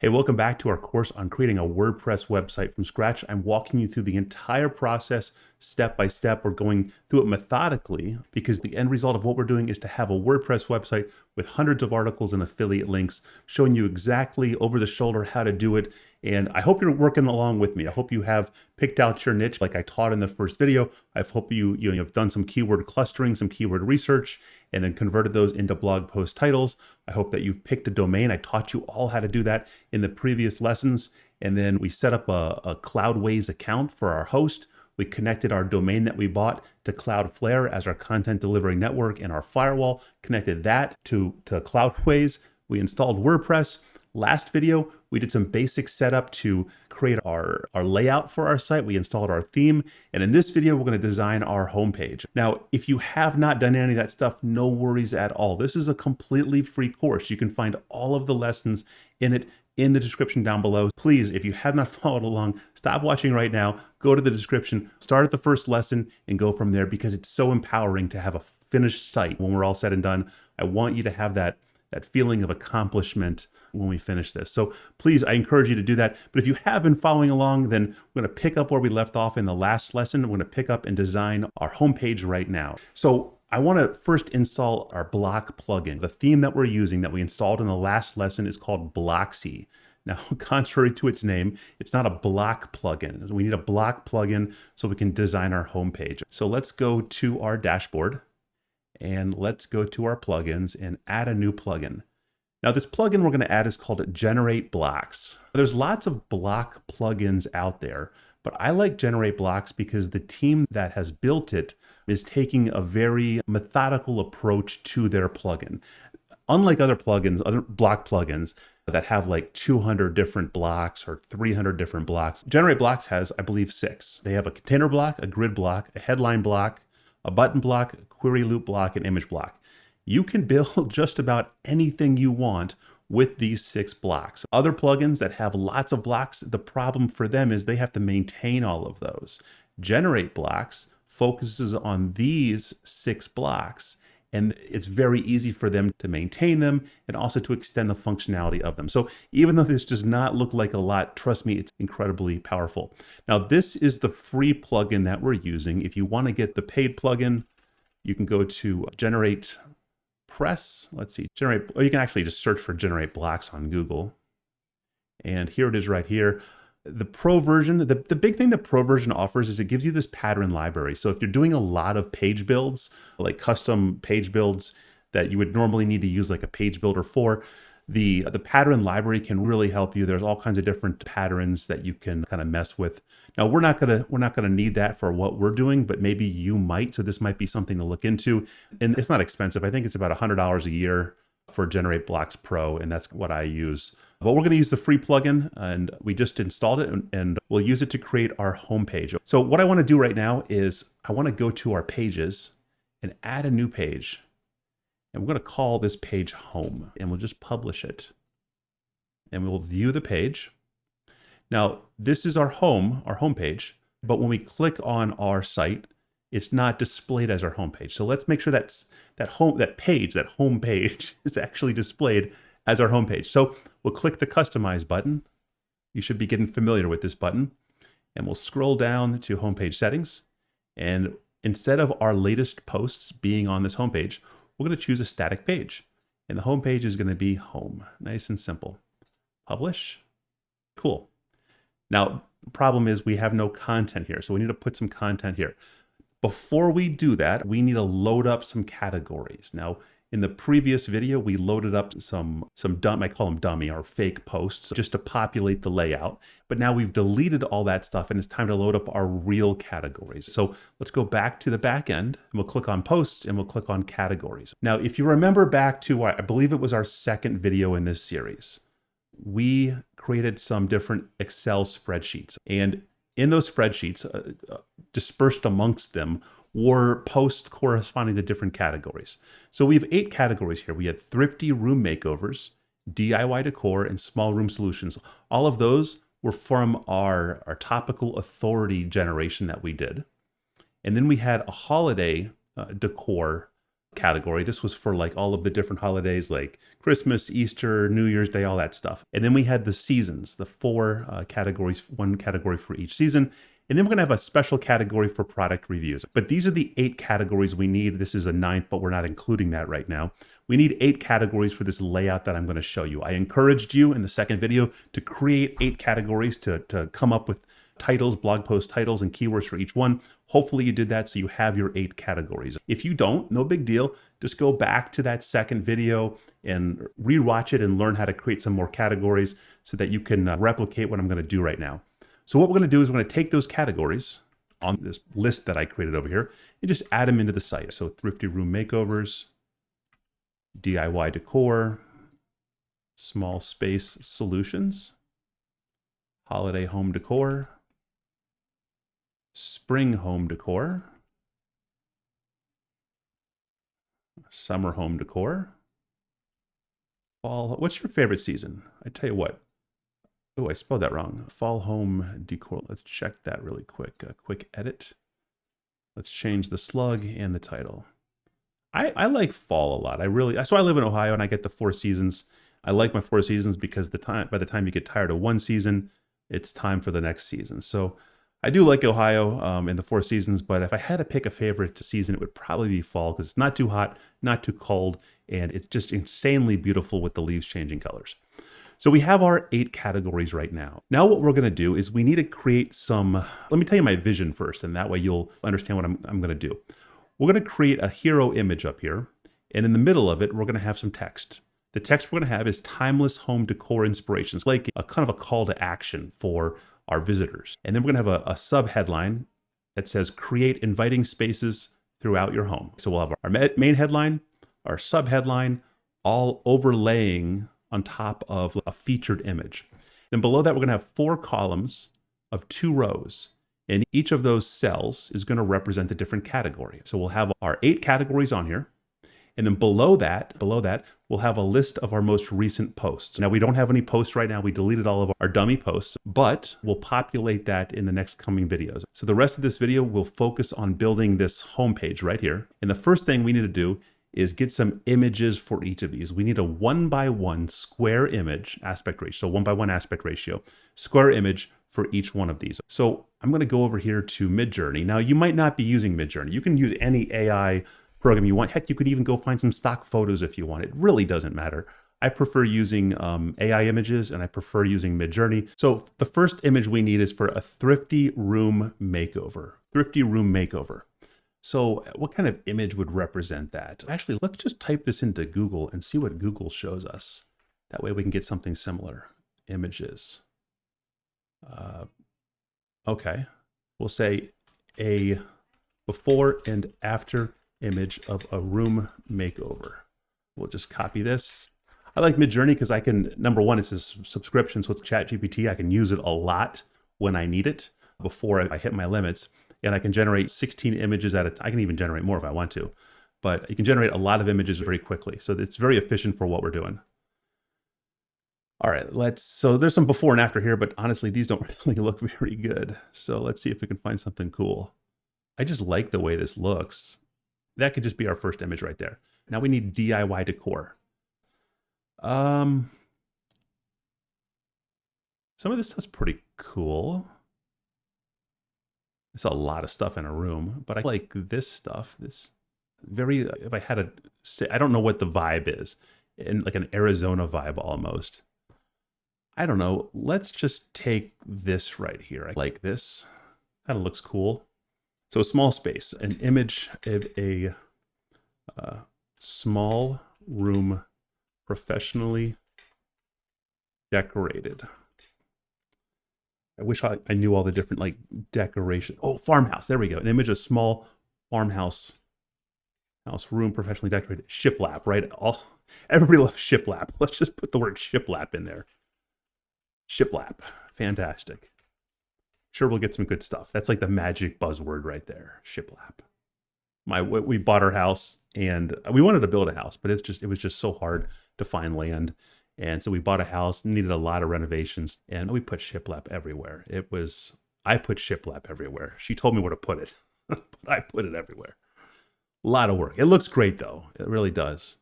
Hey, welcome back to our course on creating a WordPress website from scratch. I'm walking you through the entire process step by step. We're going through it methodically because the end result of what we're doing is to have a WordPress website with hundreds of articles and affiliate links showing you exactly over the shoulder how to do it. And I hope you're working along with me. I hope you have picked out your niche like I taught in the first video. I hope you've done some keyword clustering, some keyword research, and then converted those into blog post titles. I hope that you've picked a domain. I taught you all how to do that in the previous lessons. And then we set up a Cloudways account for our host. We connected our domain that we bought to Cloudflare as our content delivery network, and our firewall connected that to Cloudways. We installed WordPress. Last video, we did some basic setup to create our layout for our site. We installed our theme. And in this video, we're going to design our homepage. Now, if you have not done any of that stuff, no worries at all. This is a completely free course. You can find all of the lessons in it in the description down below. Please, if you have not followed along, stop watching right now, go to the description, start at the first lesson and go from there, because it's so empowering to have a finished site when we're all said and done. I want you to have that feeling of accomplishment when we finish this. So please, I encourage you to do that. But if you have been following along, then we're going to pick up where we left off in the last lesson. We're going to pick up and design our homepage right now. So I want to first install our block plugin. The theme that we're using that we installed in the last lesson is called Blocksy. Now, contrary to its name, it's not a block plugin. We need a block plugin so we can design our homepage. So let's go to our dashboard and let's go to our plugins and add a new plugin. Now, this plugin we're going to add is called Generate Blocks. There's lots of block plugins out there, but I like Generate Blocks because the team that has built it is taking a very methodical approach to their plugin. Unlike other plugins, other block plugins that have like 200 different blocks or 300 different blocks, Generate Blocks has, I believe, 6. They have a container block, a grid block, a headline block, a button block, a query loop block, and image block. You can build just about anything you want with these 6 blocks. Other plugins that have lots of blocks, the problem for them is they have to maintain all of those. Generate Blocks focuses on these 6 blocks, and it's very easy for them to maintain them and also to extend the functionality of them. So even though this does not look like a lot, trust me, it's incredibly powerful. Now, this is the free plugin that we're using. If you want to get the paid plugin, you can go to Generate Press. Let's see, or you can actually just search for Generate Blocks on Google. And here it is right here. The Pro version, the big thing the Pro version offers is it gives you this pattern library. So if you're doing a lot of page builds, like custom page builds that you would normally need to use like a page builder for, the pattern library can really help you. There's all kinds of different patterns that you can kind of mess with. Now, we're not gonna need that for what we're doing, but maybe you might. So this might be something to look into. And it's not expensive. I think it's about $100 a year for Generate Blocks Pro, and that's what I use. But we're going to use the free plugin, and we just installed it, and we'll use it to create our homepage. So what I want to do right now is I want to go to our pages and add a new page. And we're going to call this page Home, and we'll just publish it. And we'll view the page. Now, this is our homepage, but when we click on our site, it's not displayed as our homepage. So let's make sure that home page is actually displayed as our homepage. So we'll click the Customize button. You should be getting familiar with this button. And we'll scroll down to Homepage Settings. And instead of our latest posts being on this homepage, we're going to choose a static page. And the homepage is going to be Home. Nice and simple. Publish. Cool. Now, the problem is we have no content here. So we need to put some content here. Before we do that, we need to load up some categories. Now, in the previous video, we loaded up some I call them dummy or fake posts just to populate the layout. But now we've deleted all that stuff and it's time to load up our real categories. So let's go back to the back end and we'll click on posts and we'll click on categories. Now, if you remember back to, I believe it was our second video in this series, we created some different Excel spreadsheets. And in those spreadsheets, dispersed amongst them, were posts corresponding to different categories. So we have 8 categories here. We had thrifty room makeovers, DIY decor, and small room solutions. All of those were from our topical authority generation that we did. And then we had a holiday decor category. This was for like all of the different holidays like Christmas, Easter, New Year's Day, all that stuff. And then we had the seasons, the 4 categories, 1 category for each season. And then we're gonna have a special category for product reviews. But these are the 8 categories we need. This is a 9th, but we're not including that right now. We need 8 categories for this layout that I'm gonna show you. I encouraged you in the second video to create 8 categories to come up with titles, blog post titles, and keywords for each one. Hopefully you did that so you have your 8 categories. If you don't, no big deal. Just go back to that second video and rewatch it and learn how to create some more categories so that you can replicate what I'm gonna do right now. So what we're gonna do is we're gonna take those categories on this list that I created over here and just add them into the site. So thrifty room makeovers, DIY decor, small space solutions, holiday home decor, spring home decor, summer home decor, fall. What's your favorite season? I tell you what. Oh, I spelled that wrong. Fall home decor. Let's check that really quick. A quick edit. Let's change the slug and the title. I like fall a lot. So I live in Ohio and I get the 4 seasons. I like my 4 seasons because by the time you get tired of one season, it's time for the next season. So I do like Ohio in the 4 seasons, but if I had to pick a favorite season, it would probably be fall because it's not too hot, not too cold, and it's just insanely beautiful with the leaves changing colors. So we have our 8 categories right now. Now what we're gonna do is we need to create some, let me tell you my vision first, and that way you'll understand what I'm gonna do. We're gonna create a hero image up here, and in the middle of it, we're gonna have some text. The text we're gonna have is timeless home decor inspirations, like a kind of a call to action for our visitors. And then we're gonna have a sub headline that says create inviting spaces throughout your home. So we'll have our main headline, our sub headline, all overlaying on top of a featured image. Then below that, we're gonna have 4 columns of 2 rows. And each of those cells is gonna represent a different category. So we'll have our 8 categories on here. And then below that, we'll have a list of our most recent posts. Now we don't have any posts right now. We deleted all of our dummy posts, but we'll populate that in the next coming videos. So the rest of this video will focus on building this homepage right here. And the first thing we need to do is get some images for each of these. We need a 1:1 square image aspect ratio. So 1:1 aspect ratio, square image for each one of these. So I'm gonna go over here to Midjourney. Now you might not be using Midjourney. You can use any AI program you want. Heck, you could even go find some stock photos if you want. It really doesn't matter. I prefer using AI images and I prefer using Midjourney. So the first image we need is for a thrifty room makeover. Thrifty room makeover. So what kind of image would represent that? Actually, let's just type this into Google and see what Google shows us. That way we can get something similar. Images. Okay. We'll say a before and after image of a room makeover. We'll just copy this. I like Midjourney because I can, number one, it's a subscription, so with ChatGPT, I can use it a lot when I need it before I hit my limits. And I can generate 16 images at a time. I can even generate more if I want to, but you can generate a lot of images very quickly. So it's very efficient for what we're doing. All right, so there's some before and after here, but honestly, these don't really look very good. So let's see if we can find something cool. I just like the way this looks. That could just be our first image right there. Now we need DIY decor. Some of this stuff's pretty cool. It's a lot of stuff in a room, but I like this stuff. This very, if I had to say, I don't know what the vibe is, in like an Arizona vibe almost. I don't know. Let's just take this right here. I like this. Kind of looks cool. So a small space, an image of a small room, professionally decorated. I wish I knew all the different like decoration. Oh, farmhouse. There we go. An image of small farmhouse room, professionally decorated. Shiplap, right? Everybody loves shiplap. Let's just put the word shiplap in there. Shiplap. Fantastic. Sure, we'll get some good stuff. That's like the magic buzzword right there. Shiplap. We bought our house and we wanted to build a house, but it was just so hard to find land. And so we bought a house, needed a lot of renovations, and we put shiplap everywhere. I put shiplap everywhere. She told me where to put it, but I put it everywhere. A lot of work. It looks great though. It really does.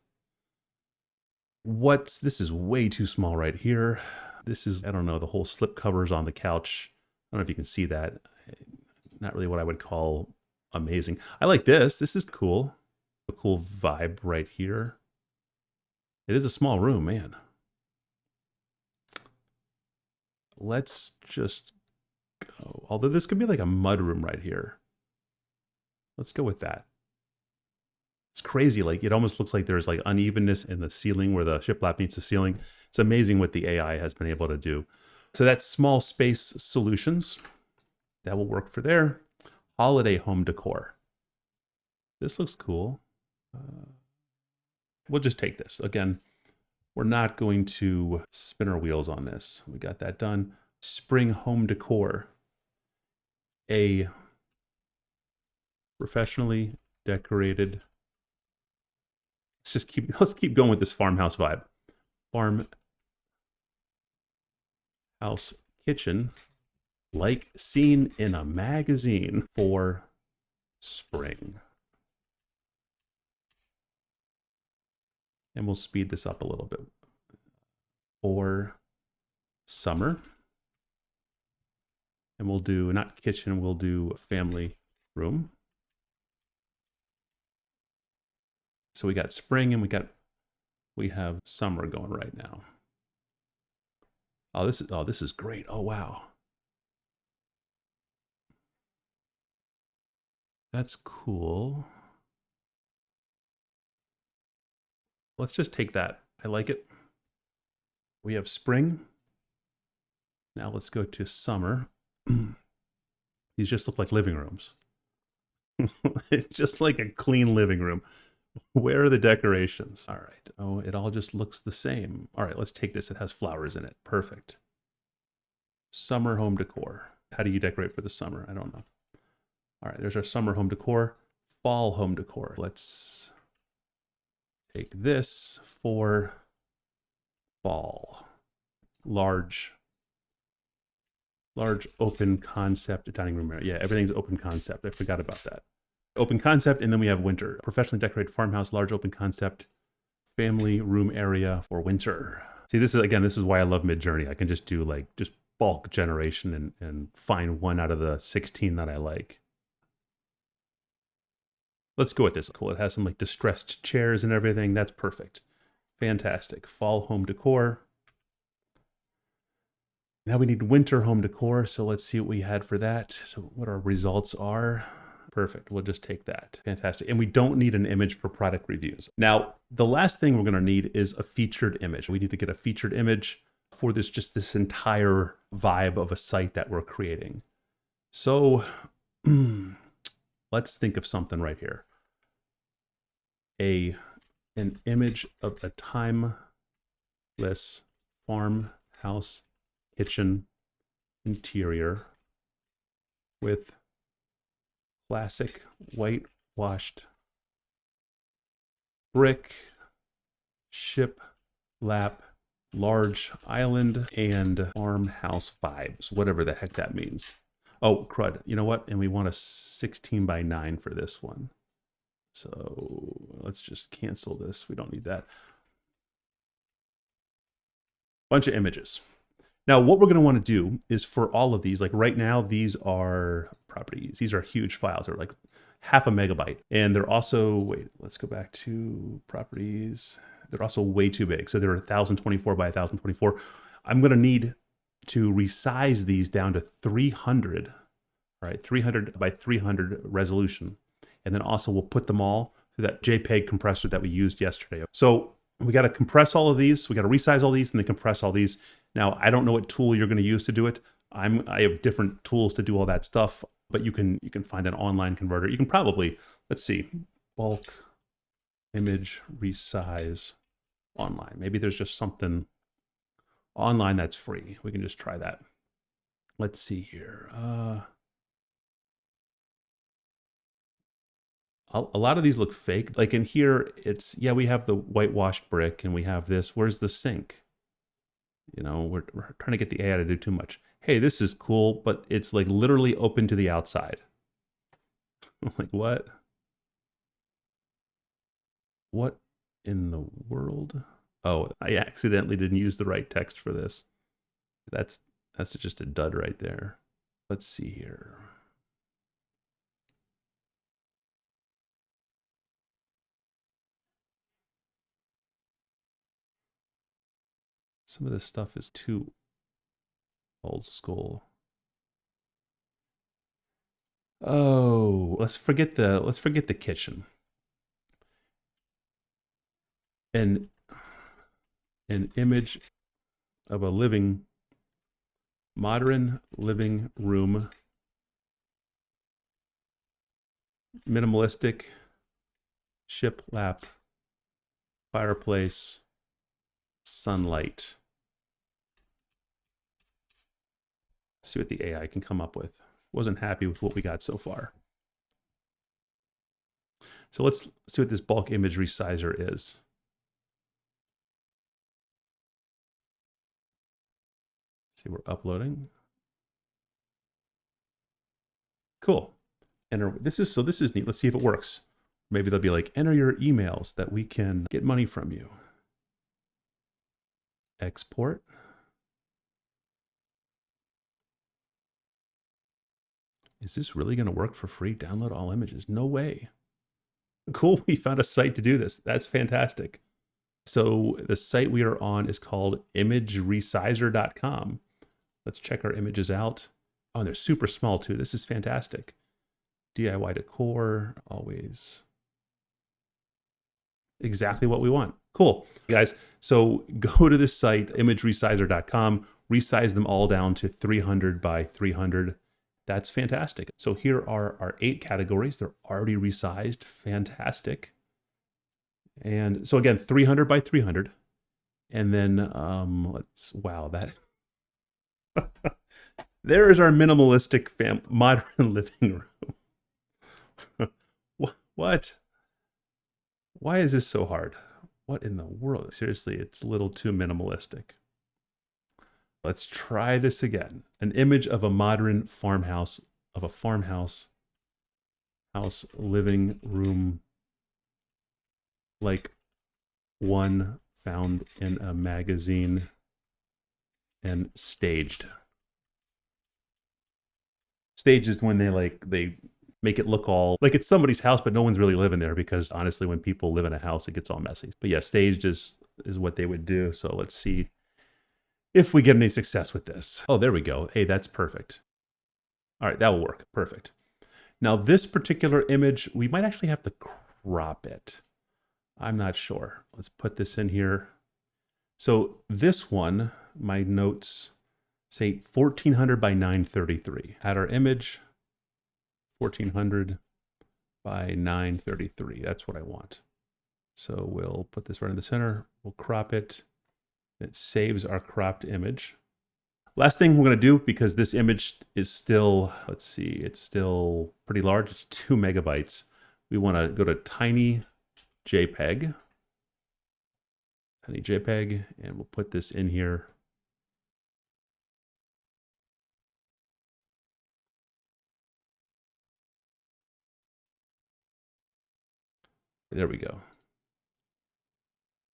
This is way too small right here. This is, I don't know, the whole slip covers on the couch. I don't know if you can see that. Not really what I would call amazing. I like this. This is cool. A cool vibe right here. It is a small room, man. Let's just go. Although this could be like a mud room right here. Let's go with that. It's crazy. Like it almost looks like there's like unevenness in the ceiling where the shiplap meets the ceiling. It's amazing what the AI has been able to do. So that's small space solutions. That will work for there. Holiday home decor. This looks cool. We'll just take this. Again, we're not going to spin our wheels on this. We got that done. Spring home decor. A professionally decorated. Let's keep going with this farmhouse vibe. Farmhouse kitchen, like seen in a magazine for spring. And we'll speed this up a little bit. For summer. And we'll do, not kitchen, we'll do family room. So we got spring and we have summer going right now. Oh, this is great. Oh, wow. That's cool. Let's just take that. I like it. We have spring. Now let's go to summer. These just look like living rooms. It's just like a clean living room. Where are the decorations? All right. Oh, it all just looks the same. All right, let's take this. It has flowers in it. Perfect. Summer home decor. How do you decorate for the summer? I don't know. All right, there's our summer home decor. Fall home decor. Let's take this for fall. Large open concept dining room area. Yeah, everything's open concept. I forgot about that. Open concept, and then we have winter. Professionally decorated farmhouse, large open concept, family room area for winter. See, this is why I love Midjourney. I can just do like just bulk generation and find one out of the 16 that I like. Let's go with this. Cool. It has some like distressed chairs and everything. That's perfect. Fantastic. Fall home decor. Now we need winter home decor. So let's see what we had for that. So what our results are. Perfect. We'll just take that. Fantastic. And we don't need an image for product reviews. Now, the last thing we're going to need is a featured image. We need to get a featured image for this entire vibe of a site that we're creating. So let's think of something right here. An image of a timeless farmhouse kitchen interior with classic whitewashed brick, shiplap, large island, and farmhouse vibes, whatever the heck that means. Oh, crud. You know what? And we want a 16 by 9 for this one. So let's just cancel this. We don't need that. Bunch of images. Now, what we're going to want to do is for all of these, like right now, these are properties. These are huge files. They're like half a megabyte. And they're also, wait, let's go back to properties. They're also way too big. So they're 1024 by 1024. I'm going to need to resize these down to 300, right? 300 by 300 resolution. And then also we'll put them all through that JPEG compressor that we used yesterday. So we got to compress all of these. We got to resize all these and then compress all these. Now, I don't know what tool you're going to use to do it. I have different tools to do all that stuff, but you can find an online converter. You can probably, let's see, bulk image resize online. Maybe there's just something online that's free. We can just try that. Let's see here. A lot of these look fake. Like in here, it's, yeah, we have the whitewashed brick and we have this. Where's the sink? You know, we're trying to get the AI to do too much. Hey, this is cool, but it's like literally open to the outside. Like what? What in the world? Oh, I accidentally didn't use the right text for this. That's just a dud right there. Let's see here. Some of this stuff is too old school. Oh, let's forget the kitchen. An image of a modern living room, minimalistic, shiplap, fireplace, sunlight. See what the AI can come up with. Wasn't happy with what we got so far. So let's see what this bulk image resizer is. See, we're uploading. Cool. Enter. This is neat. Let's see if it works. Maybe they'll be like, enter your emails that we can get money from you. Export. Is this really going to work for free? Download all images. No way. Cool. We found a site to do this. That's fantastic. So the site we are on is called imageresizer.com. Let's check our images out. Oh, and they're super small too. This is fantastic. DIY decor, always exactly what we want. Cool, guys. So go to this site, imageresizer.com, resize them all down to 300 by 300. That's fantastic. So here are our 8 categories. They're already resized. Fantastic. And so again, 300 by 300. And then wow, that there is our minimalistic modern living room. What? Why is this so hard? What in the world? Seriously, it's a little too minimalistic. Let's try this again. An image of a modern farmhouse, house living room, like one found in a magazine and staged. Staged is when they make it look all like it's somebody's house, but no one's really living there, because honestly, when people live in a house, it gets all messy. But yeah, staged is what they would do. So let's see if we get any success with this. Oh, there we go. Hey, that's perfect. All right, that will work. Perfect. Now this particular image, we might actually have to crop it. I'm not sure. Let's put this in here. So this one, my notes say 1400 by 933. Add our image, 1400 by 933. That's what I want. So we'll put this right in the center. We'll crop it. It saves our cropped image. Last thing we're going to do, because this image is still, let's see, it's still pretty large. It's 2 megabytes. We want to go to tiny JPEG. Tiny JPEG, and we'll put this in here. There we go.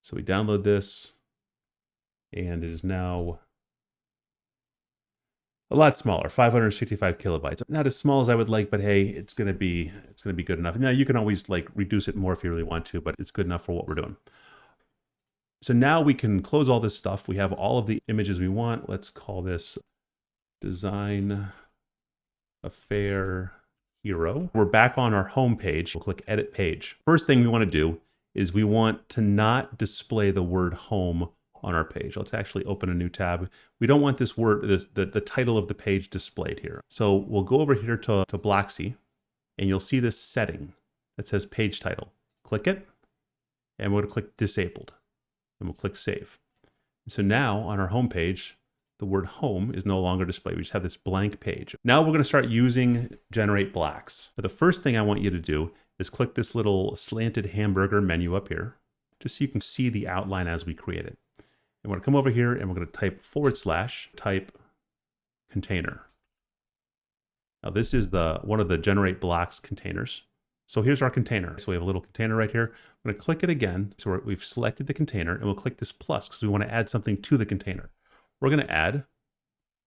So we download this, and it is now a lot smaller, 565 kilobytes. Not as small as I would like, but hey, it's gonna be good enough. Now you can always like reduce it more if you really want to, but it's good enough for what we're doing. So now we can close all this stuff. We have all of the images we want. Let's call this Design Affair Hero. We're back on our home page. We'll click Edit Page. First thing we want to do is we want to not display the word home on our page. Let's actually open a new tab. We don't want this word, the title of the page displayed here. So we'll go over here to Blocksy, and you'll see this setting that says Page Title. Click it, and we're going to click Disabled, and we'll click Save. So now on our home page, the word home is no longer displayed. We just have this blank page. Now we're going to start using Generate Blocks. But the first thing I want you to do is click this little slanted hamburger menu up here, just so you can see the outline as we create it. And we're going to come over here, and we're going to type / type container. Now this is one of the Generate Blocks containers. So here's our container. So we have a little container right here. I'm going to click it again. So we've selected the container, and we'll click this plus because we want to add something to the container. We're going to add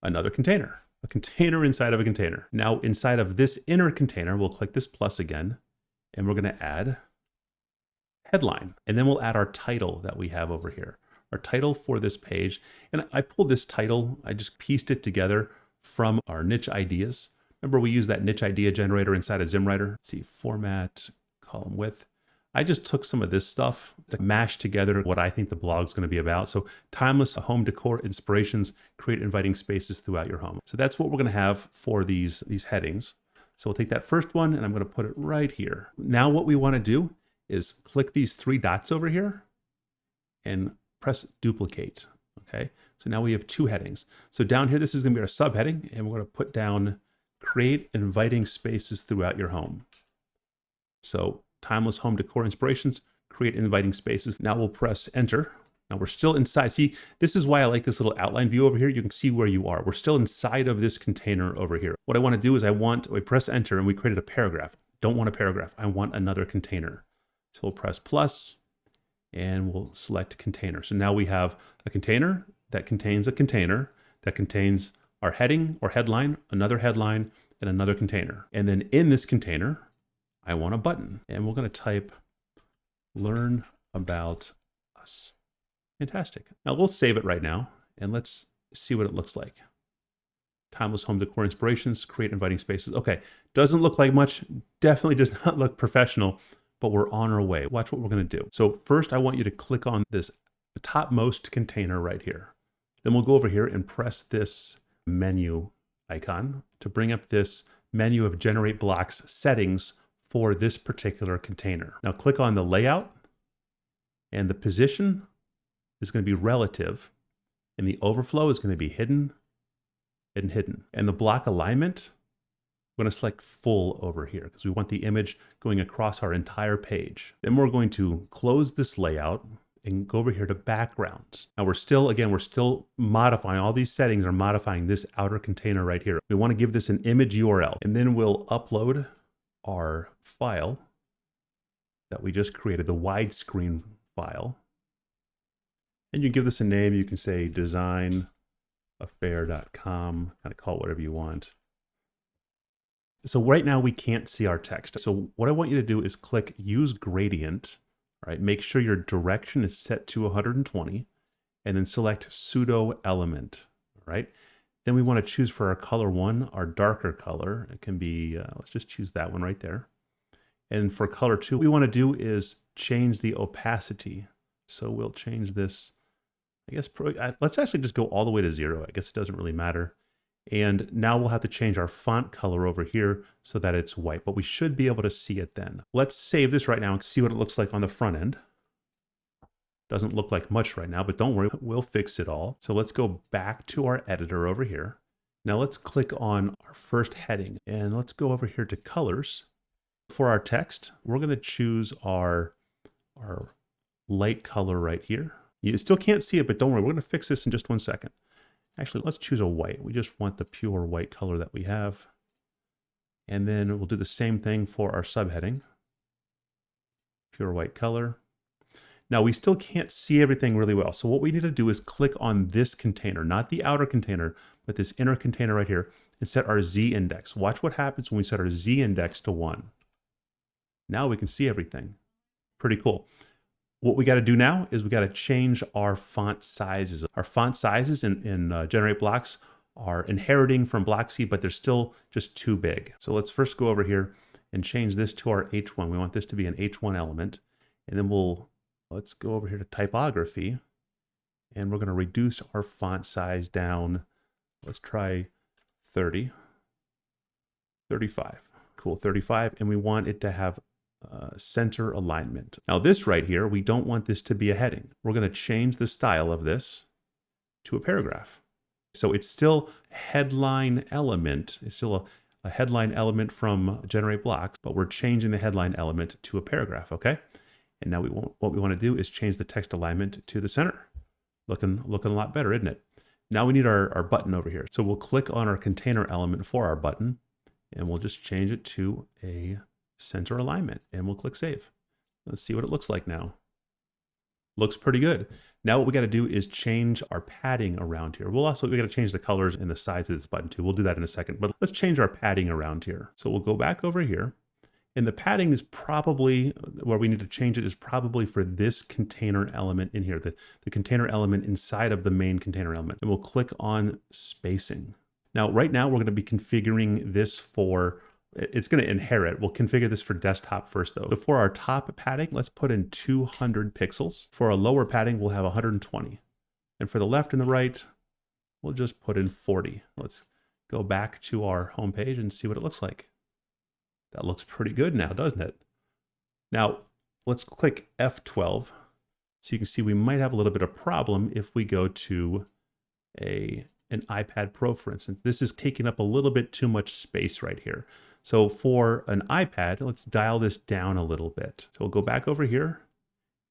another container, a container inside of a container. Now inside of this inner container, we'll click this plus again, and we're going to add headline. And then we'll add our title that we have over here, our title for this page. And I pulled this title, I just pieced it together from our niche ideas. Remember, we use that niche idea generator inside of ZimmWriter. Let's see, format, column width. I just took some of this stuff to mash together what I think the blog's going to be about. So timeless home decor inspirations, create inviting spaces throughout your home. So that's what we're going to have for these headings. So we'll take that first one and I'm going to put it right here. Now what we want to do is click these three dots over here and press duplicate. Okay, so now we have two headings. So down here, this is going to be our subheading, and we're going to put down create inviting spaces throughout your home. So timeless home decor inspirations, create inviting spaces. Now we'll press enter. Now we're still inside. See, this is why I like this little outline view over here. You can see where you are. We're still inside of this container over here. What I want to do is we press enter and we created a paragraph. Don't want a paragraph. I want another container. So we'll press plus and we'll select container. So now we have a container that contains a container that contains our heading or headline, another headline, and another container. And then in this container, I want a button. And we're going to type learn about us. Fantastic. Now we'll save it right now and let's see what it looks like. Timeless home decor inspirations, create inviting spaces. Okay, doesn't look like much, definitely does not look professional, but we're on our way. Watch what we're going to do. So first I want you to click on this topmost container right here. Then we'll go over here and press this menu icon to bring up this menu of generate blocks settings for this particular container. Now click on the layout, and the position is going to be relative, and the overflow is going to be hidden and hidden. And the block alignment, we're going to select full over here because we want the image going across our entire page. Then we're going to close this layout and go over here to backgrounds. Now we're still modifying, all these settings are modifying this outer container right here. We want to give this an image URL, and then we'll upload our file that we just created, the widescreen file. And you give this a name. You can say designaffair.com, kind of call it whatever you want. So right now we can't see our text. So what I want you to do is click use gradient. All right, make sure your direction is set to 120 and then select pseudo element. All right. Then we want to choose for our color one, our darker color. It can be, let's just choose that one right there. And for color two, what we want to do is change the opacity. So we'll change this, I guess, let's actually just go all the way to 0. I guess it doesn't really matter. And now we'll have to change our font color over here so that it's white, but we should be able to see it then. Let's save this right now and see what it looks like on the front end. Doesn't look like much right now, but don't worry, we'll fix it all. So let's go back to our editor over here. Now let's click on our first heading and let's go over here to colors. For our text, we're going to choose our light color right here. You still can't see it, but don't worry, we're going to fix this in just 1 second. Actually, let's choose a white. We just want the pure white color that we have. And then we'll do the same thing for our subheading. Pure white color. Now we still can't see everything really well. So what we need to do is click on this container, not the outer container, but this inner container right here, and set our Z index. Watch what happens when we set our Z index to 1. Now we can see everything. Pretty cool. What we got to do now is we got to change our font sizes. Our font sizes in Generate Blocks are inheriting from Blocksy, but they're still just too big. So let's first go over here and change this to our H1. We want this to be an H1 element. And then let's go over here to typography, and we're going to reduce our font size down. Let's try 30, 35. Cool, 35. And we want it to have center alignment. Now this right here, we don't want this to be a heading. We're going to change the style of this to a paragraph. So it's still headline element. It's still a headline element from Generate Blocks, but we're changing the headline element to a paragraph, okay? And now what we want to do is change the text alignment to the center. Looking a lot better, isn't it? Now we need our button over here. So we'll click on our container element for our button, and we'll just change it to a center alignment, and we'll click save. Let's see what it looks like now. Looks pretty good. Now what we got to do is change our padding around here. We got to change the colors and the size of this button too. We'll do that in a second, but let's change our padding around here. So we'll go back over here, and the padding is probably where we need to change it is probably for this container element in here, the container element inside of the main container element. And we'll click on spacing. Now, right now we're going to be configuring this for, it's going to inherit. We'll configure this for desktop first though. So for our top padding, let's put in 200 pixels. For our lower padding, we'll have 120. And for the left and the right, we'll just put in 40. Let's go back to our home page and see what it looks like. That looks pretty good now, doesn't it? Now, let's click F12. So you can see we might have a little bit of problem if we go to an iPad Pro, for instance. This is taking up a little bit too much space right here. So for an iPad, let's dial this down a little bit. So we'll go back over here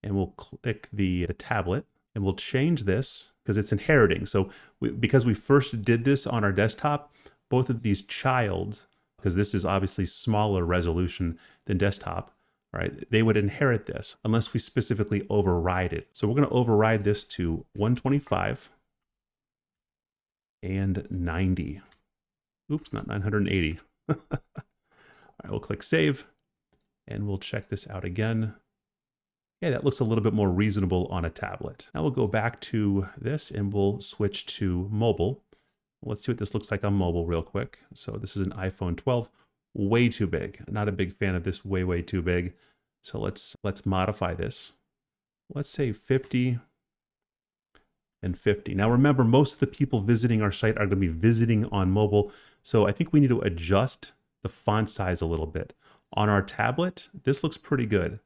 and we'll click the tablet, and we'll change this because it's inheriting. So because we first did this on our desktop, both of these because this is obviously smaller resolution than desktop, right? They would inherit this unless we specifically override it. So we're going to override this to 125 and 90. Oops, not 980. All right, we'll click save and we'll check this out again. Yeah, that looks a little bit more reasonable on a tablet. Now we'll go back to this and we'll switch to mobile. Let's see what this looks like on mobile real quick. So this is an iPhone 12, way too big. Not a big fan of this, way too big. So let's modify this. Let's say 50 and 50. Now remember, most of the people visiting our site are going to be visiting on mobile. So I think we need to adjust the font size a little bit. On our tablet, this looks pretty good.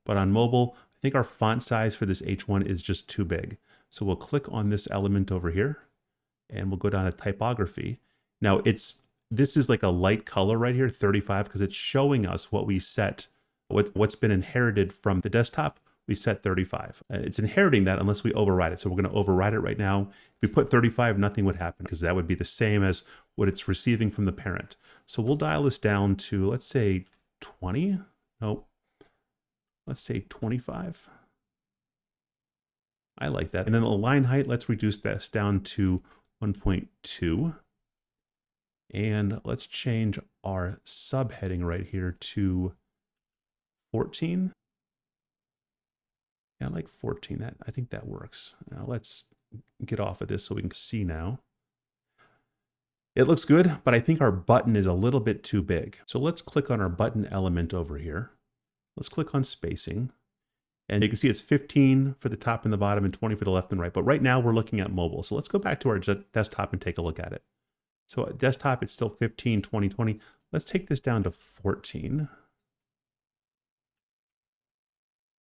But on mobile, I think our font size for this H1 is just too big. So we'll click on this element over here, and we'll go down to typography. Now this is like a light color right here, 35, because it's showing us what we set, what's been inherited from the desktop. We set 35. It's inheriting that unless we override it. So we're going to override it right now. If we put 35, nothing would happen because that would be the same as what it's receiving from the parent. So we'll dial this down to, let's say 20. Nope. Let's say 25. I like that. And then the line height, let's reduce this down to 1.2. And let's change our subheading right here to 14. Yeah, I like 14. I think that works. Now let's get off of this so we can see now. It looks good, but I think our button is a little bit too big. So let's click on our button element over here. Let's click on spacing. And you can see it's 15 for the top and the bottom and 20 for the left and right. But right now we're looking at mobile. So let's go back to our desktop and take a look at it. So at desktop, it's still 15, 20, 20. Let's take this down to 14.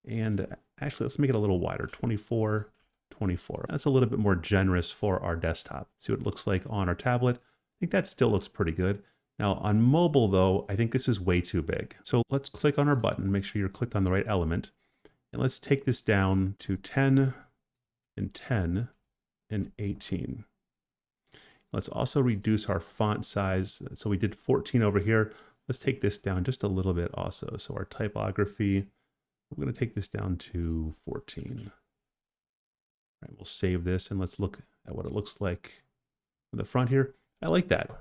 And actually, let's make it a little wider, 24, 24. That's a little bit more generous for our desktop. See what it looks like on our tablet. I think that still looks pretty good. Now on mobile though, I think this is way too big. So let's click on our button, make sure you're clicked on the right element. And let's take this down to 10 and 10 and 18. Let's also reduce our font size. So we did 14 over here. Let's take this down just a little bit also. So our typography, we're going to take this down to 14. All right, we'll save this and let's look at what it looks like on the front here. I like that.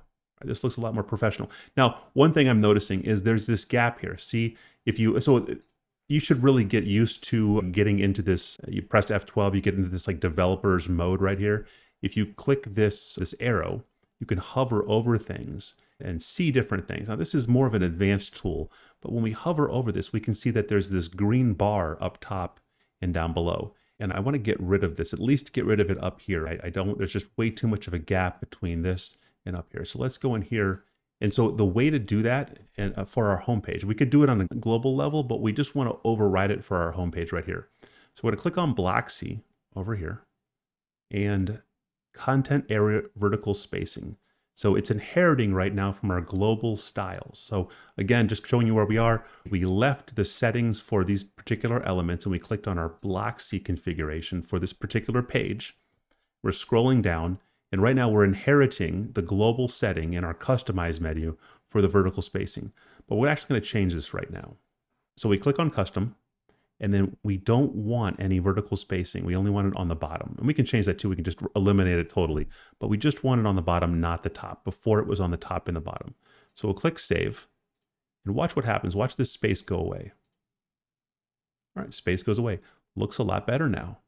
This looks a lot more professional. Now, one thing I'm noticing is there's this gap here. See, you should really get used to getting into this. You press F12, you get into this like developer's mode right here. If you click this arrow, you can hover over things and see different things. Now, this is more of an advanced tool, but when we hover over this, we can see that there's this green bar up top and down below. And I want to get rid of this, at least get rid of it up here. There's just way too much of a gap between this and up here. So let's go in here. And so the way to do that for our homepage, we could do it on a global level, but we just want to override it for our homepage right here. So we're going to click on Blocksy over here and content area vertical spacing. So it's inheriting right now from our global styles. So again, just showing you where we are, we left the settings for these particular elements and we clicked on our Blocksy configuration for this particular page. We're scrolling down And right now we're inheriting the global setting in our customize menu for the vertical spacing. But we're actually going to change this right now. So we click on custom, and then we don't want any vertical spacing. We only want it on the bottom. And we can change that too. We can just eliminate it totally. But we just want it on the bottom, not the top. Before it was on the top and the bottom. So we'll click save. And watch what happens. Watch this space go away. All right, space goes away. Looks a lot better now.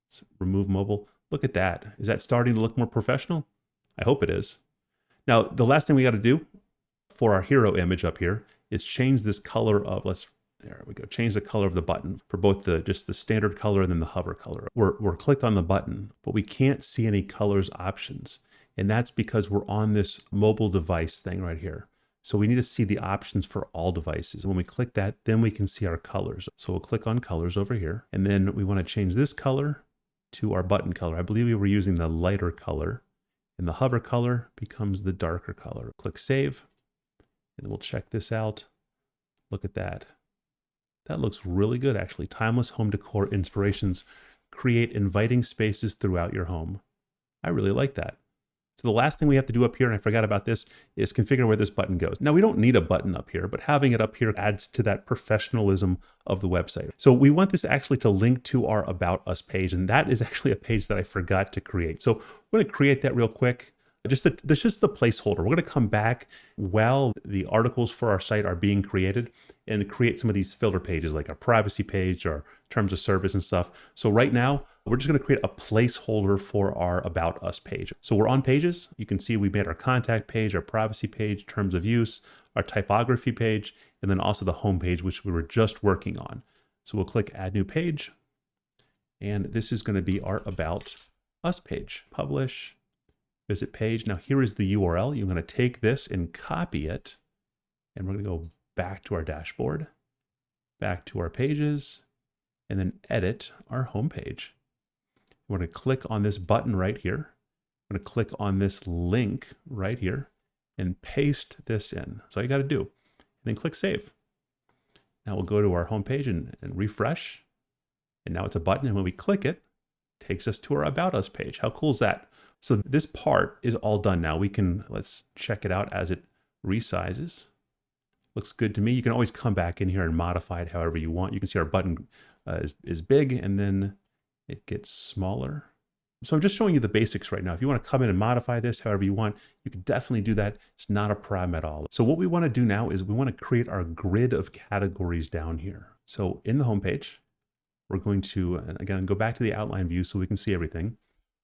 Let's remove mobile. Look at that. Is that starting to look more professional? I hope it is. Now, the last thing we got to do for our hero image up here is change this color of, there we go, change the color of the button for both just the standard color and then the hover color. We're clicked on the button, but we can't see any colors options. And that's because we're on this mobile device thing right here. So we need to see the options for all devices. When we click that, then we can see our colors. So we'll click on colors over here. And then we want to change this color to our button color. I believe we were using the lighter color. And the hover color becomes the darker color. Click save. And we'll check this out. Look at that. That looks really good, actually. Timeless home decor inspirations create inviting spaces throughout your home. I really like that. So the last thing we have to do up here, and I forgot about this, is configure where this button goes. Now, we don't need a button up here, but having it up here adds to that professionalism of the website. So we want this actually to link to our About Us page, and that is actually a page that I forgot to create. So we're going to create that real quick. This is just the placeholder. We're going to come back while the articles for our site are being created and create some of these filter pages like our privacy page or terms of service and stuff. So right now, we're just going to create a placeholder for our About Us page. So we're on pages. You can see we made our contact page, our privacy page, terms of use, our typography page, and then also the home page, which we were just working on. So we'll click Add New Page. And this is going to be our About Us page. Publish. Visit page. Now here is the URL. You're going to take this and copy it. And we're going to go back to our dashboard, back to our pages, and then edit our home page. We're going to click on this button right here. I'm going to click on this link right here and paste this in. That's all you got to do. And then click save. Now we'll go to our home page and refresh. And now it's a button. And when we click it, it takes us to our About Us page. How cool is that? So this part is all done now. Let's check it out as it resizes. Looks good to me. You can always come back in here and modify it however you want. You can see our button is big and then it gets smaller. So I'm just showing you the basics right now. If you want to come in and modify this however you want, you can definitely do that. It's not a problem at all. So what we want to do now is we want to create our grid of categories down here. So in the home page, we're going to, and again, go back to the outline view so we can see everything.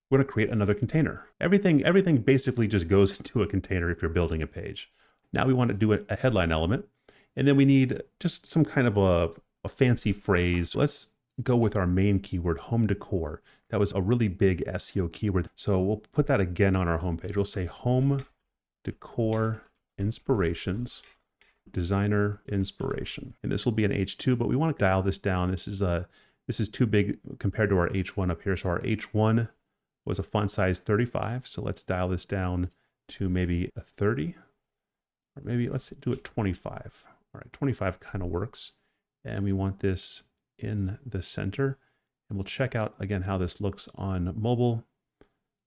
We're going to create another container. Everything basically just goes into a container if you're building a page. Now we want to do a headline element, and then we need just some kind of a fancy phrase. Let's go with our main keyword, home decor. That was a really big SEO keyword. So we'll put that again on our homepage. We'll say home decor inspirations, designer inspiration. And this will be an H2, but we want to dial this down. This is too big compared to our H1 up here. So our H1 was a font size 35. So let's dial this down to maybe a 30, or maybe let's do it 25. All right, 25 kind of works. And we want this in the center. And we'll check out again how this looks on mobile.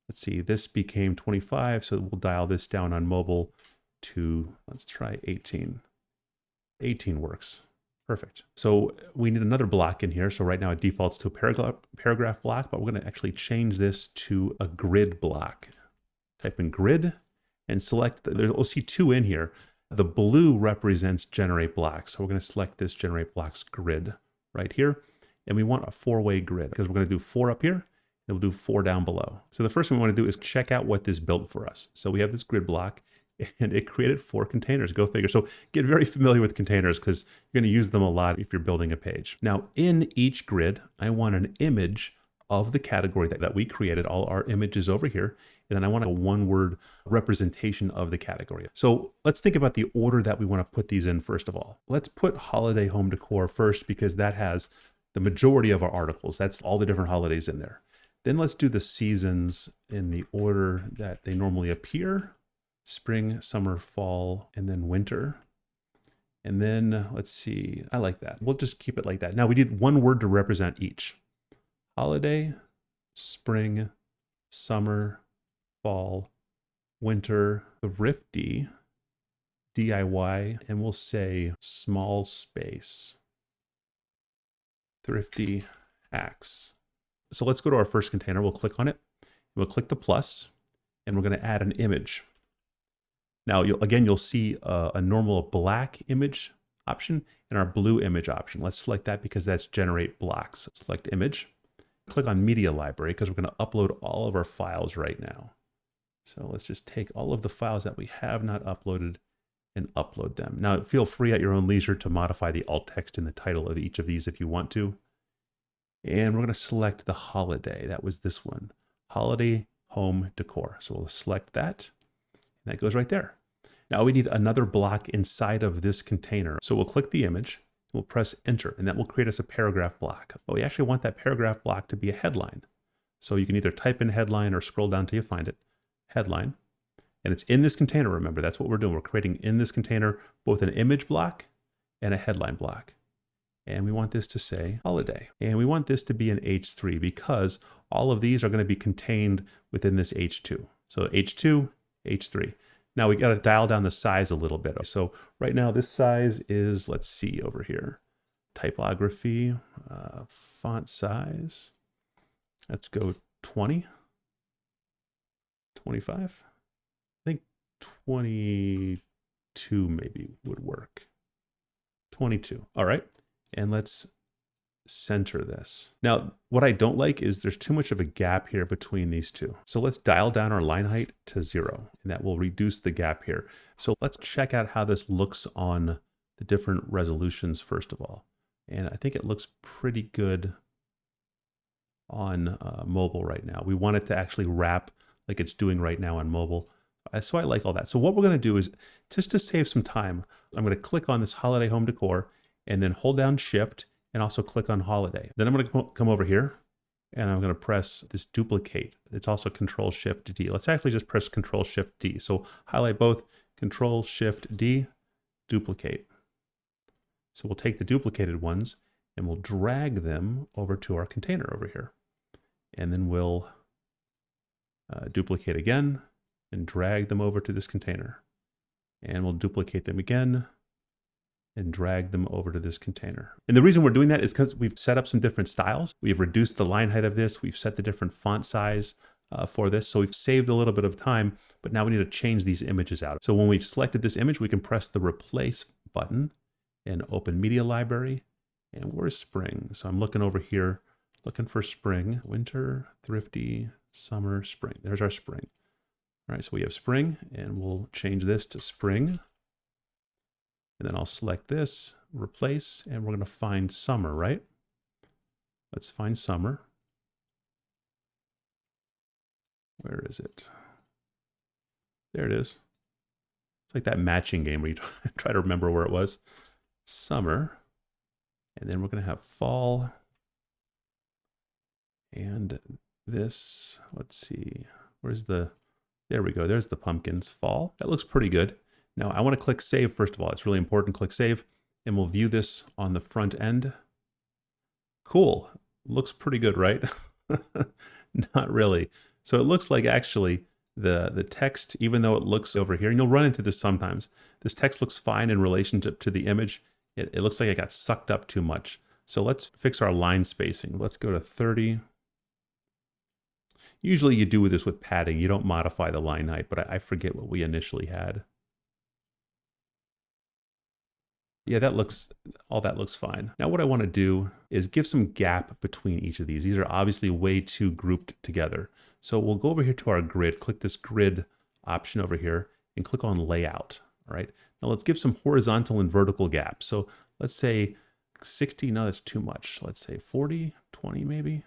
Let's see, this became 25. So we'll dial this down on mobile to, let's try 18. 18 works. Perfect. So we need another block in here. So right now it defaults to a paragraph block, but we're going to actually change this to a grid block. Type in grid and select, we'll see two in here. The blue represents generate blocks. So we're going to select this generate blocks grid right here. And we want a four-way grid because we're going to do 4 up here and we'll do 4 down below. So the first thing we want to do is check out what this built for us. So we have this grid block and it created 4 containers. Go figure. So get very familiar with containers because you're going to use them a lot if you're building a page. Now in each grid, I want an image of the category that we created, all our images over here. And then I want a one-word representation of the category. So let's think about the order that we want to put these in first of all. Let's put holiday home decor first because that has the majority of our articles. That's all the different holidays in there. Then let's do the seasons in the order that they normally appear. Spring, summer, fall, and then winter. And then let's see, I like that. We'll just keep it like that. Now we need one word to represent each. Holiday, spring, summer, fall, winter, thrifty, DIY, and we'll say small space, thrifty hacks. So let's go to our first container. We'll click on it. We'll click the plus, and we're going to add an image. Now, you'll see a normal black image option and our blue image option. Let's select that because that's generate blocks. Select image. Click on media library because we're going to upload all of our files right now. So let's just take all of the files that we have not uploaded and upload them. Now, feel free at your own leisure to modify the alt text in the title of each of these if you want to. And we're going to select the holiday. That was this one, holiday home decor. So we'll select that. And that goes right there. Now we need another block inside of this container. So we'll click the image, we'll press enter, and that will create us a paragraph block. But we actually want that paragraph block to be a headline. So you can either type in headline or scroll down till you find it, headline. And it's in this container, remember, that's what we're doing. We're creating in this container both an image block and a headline block. And we want this to say holiday. And we want this to be an H3 because all of these are going to be contained within this H2. So H2, H3. Now we got to dial down the size a little bit. So right now this size is, let's see over here, typography, font size. Let's go 20, 25. I think 22 maybe would work. 22. All right. And let's center this. Now, what I don't like is there's too much of a gap here between these two. So let's dial down our line height to 0, and that will reduce the gap here. So let's check out how this looks on the different resolutions first of all. And I think it looks pretty good on mobile right now. We want it to actually wrap like it's doing right now on mobile. So I like all that. So what we're going to do is, just to save some time, I'm going to click on this holiday home decor and then hold down shift and also click on holiday. Then I'm going to come over here and I'm going to press this duplicate. It's also Control Shift D. Let's actually just press Control Shift D. So highlight both, Control Shift D, duplicate. So we'll take the duplicated ones and we'll drag them over to our container over here. And then we'll duplicate again and drag them over to this container. And we'll duplicate them again and drag them over to this container. And the reason we're doing that is because we've set up some different styles. We've reduced the line height of this. We've set the different font size for this. So we've saved a little bit of time, but now we need to change these images out. So when we've selected this image, we can press the replace button and open media library. And where's spring? So I'm looking over here, looking for spring, winter, thrifty, summer, spring. There's our spring. All right, so we have spring and we'll change this to spring. And then I'll select this, replace, and we're going to find summer, right? Let's find summer. Where is it? There it is. It's like that matching game where you try to remember where it was. Summer. And then we're going to have fall. And this, let's see, where's the, there we go. There's the pumpkins, fall. That looks pretty good. Now I want to click save first of all. It's really important. Click save and we'll view this on the front end. Cool. Looks pretty good, right? Not really. So it looks like actually the text, even though it looks over here, and you'll run into this sometimes, this text looks fine in relationship to the image. It looks like it got sucked up too much. So let's fix our line spacing. Let's go to 30. Usually you do this with padding. You don't modify the line height, but I forget what we initially had. Yeah, all that looks fine. Now what I want to do is give some gap between each of these. These are obviously way too grouped together. So we'll go over here to our grid, click this grid option over here and click on layout. All right. Now let's give some horizontal and vertical gaps. So let's say 60, no, that's too much. Let's say 40, 20 maybe.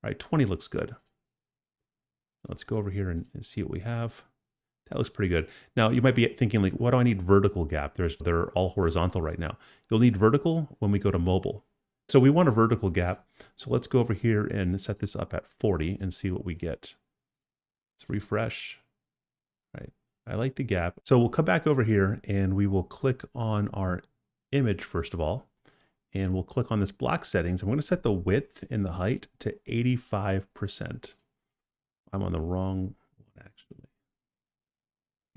All right, 20 looks good. Let's go over here and see what we have. That looks pretty good. Now you might be thinking like, what do I need vertical gap? They're all horizontal right now. You'll need vertical when we go to mobile. So we want a vertical gap. So let's go over here and set this up at 40 and see what we get. Let's refresh. Right. I like the gap. So we'll come back over here and we will click on our image first of all, and we'll click on this block settings. I'm going to set the width and the height to 85%. I'm on the wrong one actually.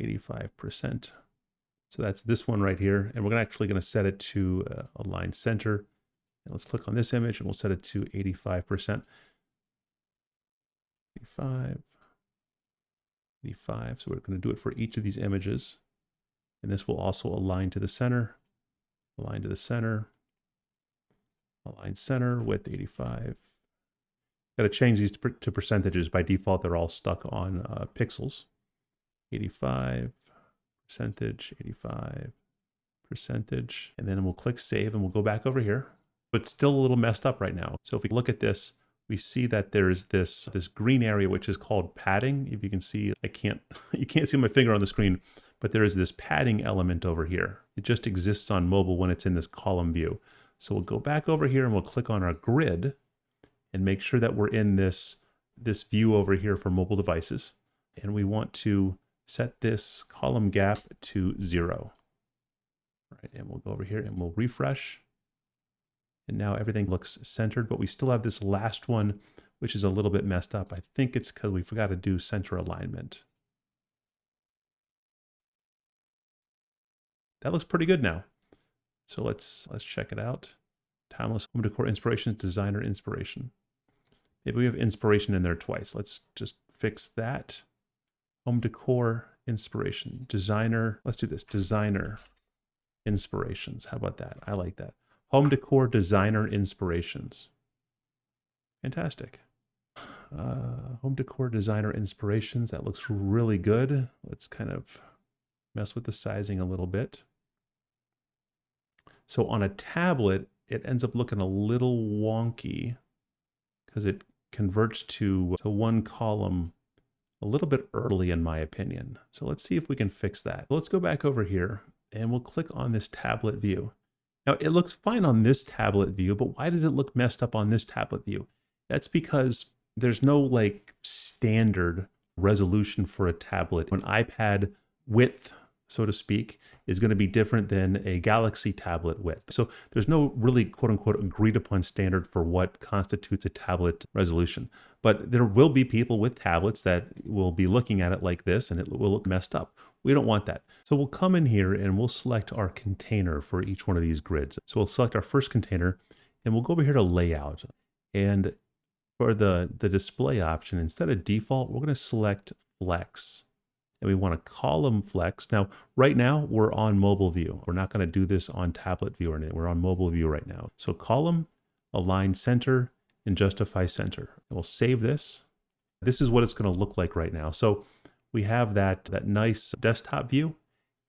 85%. So that's this one right here. And we're actually going to set it to align center. And let's click on this image and we'll set it to 85%. 85, 85. So we're going to do it for each of these images. And this will also align to the center, align to the center, align center with 85. Got to change these to percentages. By default, they're all stuck on pixels. 85, percentage, 85, percentage. And then we'll click save and we'll go back over here. But it's still a little messed up right now. So if we look at this, we see that there's this green area, which is called padding. If you can see, you can't see my finger on the screen, but there is this padding element over here. It just exists on mobile when it's in this column view. So we'll go back over here and we'll click on our grid and make sure that we're in this view over here for mobile devices. And we want to set this column gap to 0. All right, and we'll go over here and we'll refresh. And now everything looks centered, but we still have this last one, which is a little bit messed up. I think it's because we forgot to do center alignment. That looks pretty good now. So let's check it out. Timeless home decor inspirations, designer inspiration. Maybe we have inspiration in there twice. Let's just fix that. Home decor inspiration, designer. Let's do this, designer inspirations. How about that? I like that. Home decor designer inspirations. Fantastic. Home decor designer inspirations. That looks really good. Let's kind of mess with the sizing a little bit. So on a tablet, it ends up looking a little wonky because it converts to one column a little bit early, in my opinion. So let's see if we can fix that. Let's go back over here and we'll click on this tablet view. Now it looks fine on this tablet view, but why does it look messed up on this tablet view? That's because there's no like standard resolution for a tablet. An iPad width, so to speak, is going to be different than a Galaxy tablet width. So there's no really quote unquote agreed upon standard for what constitutes a tablet resolution. But there will be people with tablets that will be looking at it like this and it will look messed up. We don't want that. So we'll come in here and we'll select our container for each one of these grids. So we'll select our first container and we'll go over here to layout. And for the display option, instead of default, we're going to select flex. And we want a column flex. Now, right now, we're on mobile view. We're not going to do this on tablet view or anything. We're on mobile view right now. So column, align center, and justify center. And we'll save this. This is what it's going to look like right now. So we have that nice desktop view.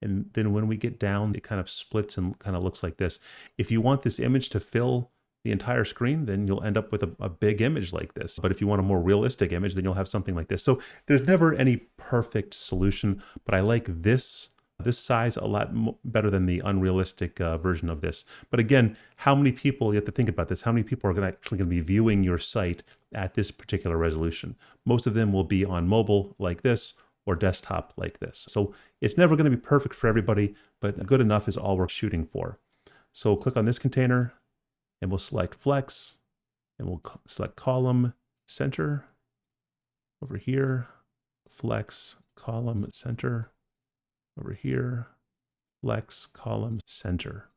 And then when we get down, it kind of splits and kind of looks like this. If you want this image to fill the entire screen, then you'll end up with a big image like this. But if you want a more realistic image, then you'll have something like this. So there's never any perfect solution, but I like this size a lot better than the unrealistic version of this. But again, how many people, you have to think about this, how many people are actually going to be viewing your site at this particular resolution? Most of them will be on mobile like this or desktop like this. So it's never going to be perfect for everybody, but good enough is all we're shooting for. So click on this container, and we'll select flex, and we'll select column center over here, flex column center over here, flex column center.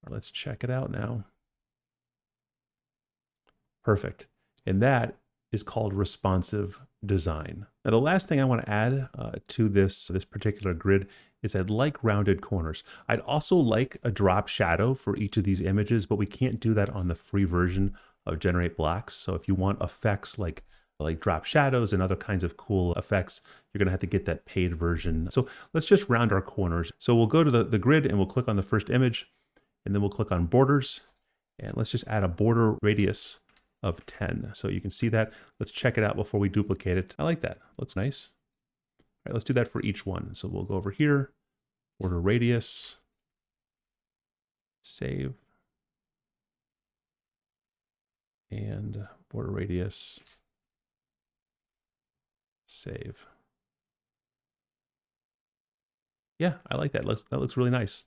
Let's check it out now. Perfect. And that is called responsive design. Now, the last thing I want to add to this particular grid is I'd like rounded corners. I'd also like a drop shadow for each of these images, but we can't do that on the free version of Generate Blocks. So if you want effects like drop shadows and other kinds of cool effects, you're gonna have to get that paid version. So let's just round our corners. So we'll go to the grid and we'll click on the first image, and then we'll click on borders, and let's just add a border radius of 10. So you can see that. Let's check it out before we duplicate it. I like that. Looks nice. All right, let's do that for each one. So we'll go over here, border radius, save, and border radius, save. Yeah, I like that. That looks really nice.